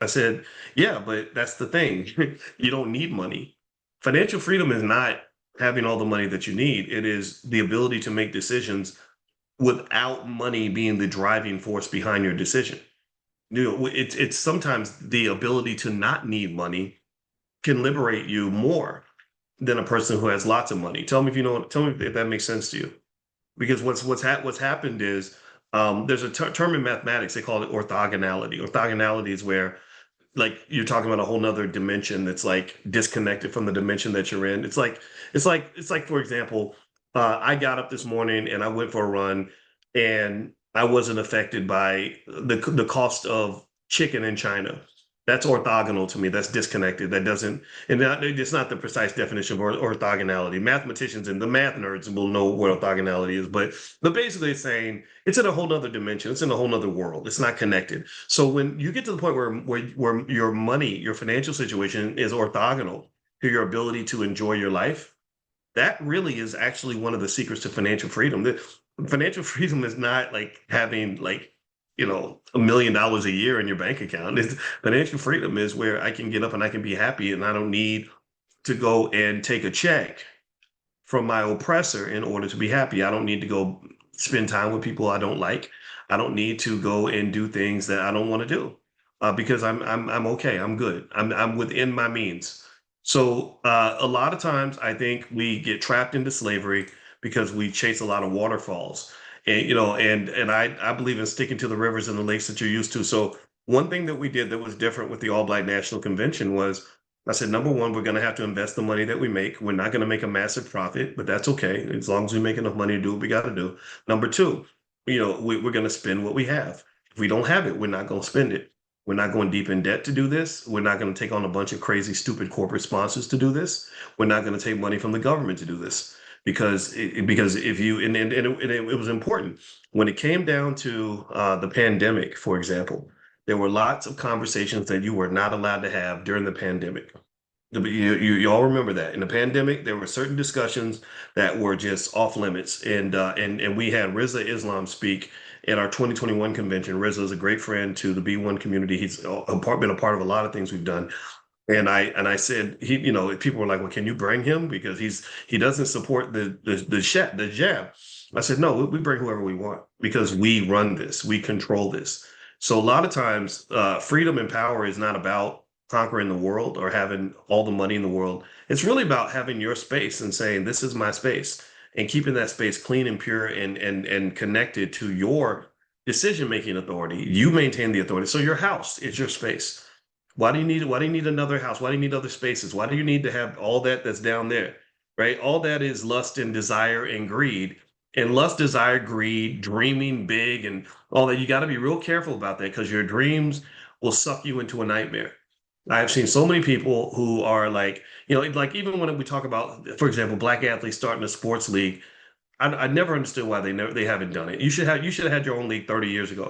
I said, yeah, but that's the thing. You don't need money. Financial freedom is not having all the money that you need. It is the ability to make decisions without money being the driving force behind your decision. It's sometimes the ability to not need money can liberate you more than a person who has lots of money. Tell me if you know. Tell me if that makes sense to you. Because what's happened is there's a term in mathematics they call it orthogonality. Orthogonality is where like you're talking about a whole nother dimension that's like disconnected from the dimension that you're in. It's like for example, I got up this morning and I went for a run and I wasn't affected by the cost of chicken in China. That's orthogonal to me. That's disconnected. That doesn't, and it's not the precise definition of orthogonality. Mathematicians and the math nerds will know what orthogonality is, but basically it's saying it's in a whole nother dimension. It's in a whole nother world. It's not connected. So when you get to the point where your money, your financial situation is orthogonal to your ability to enjoy your life, that really is actually one of the secrets to financial freedom. The financial freedom is not like having like, $1 million a year in your bank account. Financial freedom is where I can get up and I can be happy and I don't need to go and take a check from my oppressor in order to be happy. I don't need to go spend time with people I don't like. I don't need to go and do things that I don't want to do because I'm okay. I'm good. I'm within my means. So a lot of times I think we get trapped into slavery because we chase a lot of waterfalls. And I believe in sticking to the rivers and the lakes that you're used to. So one thing that we did that was different with the All Black National Convention was I said, number one, we're going to have to invest the money that we make. We're not going to make a massive profit, but that's okay. As long as we make enough money to do what we got to do. Number two, we're going to spend what we have. If we don't have it, we're not going to spend it. We're not going deep in debt to do this. We're not going to take on a bunch of crazy, stupid corporate sponsors to do this. We're not going to take money from the government to do this because if you and it was important when it came down to the pandemic, for example. There were lots of conversations that you were not allowed to have during the pandemic. You all remember that in the pandemic, there were certain discussions that were just off limits, and we had Rizza Islam speak at our 2021 convention. Rizza is a great friend to the B1 community. He's been a part of a lot of things we've done. And I said people were like, well, can you bring him because he doesn't support the jab. I said no, we bring whoever we want because we run this, we control this. So a lot of times, freedom and power is not about conquering the world or having all the money in the world. It's really about having your space and saying, this is my space, and keeping that space clean and pure and connected to your decision-making authority. You maintain the authority. So your house is your space. Why do you need another house? Why do you need other spaces? Why do you need to have all that's down there? Right? All that is lust and desire and greed. And lust, desire, greed, dreaming big and all that. You got to be real careful about that because your dreams will suck you into a nightmare. I've seen so many people who are like, like even when we talk about, for example, black athletes starting a sports league, I never understood why they haven't done it. You should have had your own league 30 years ago.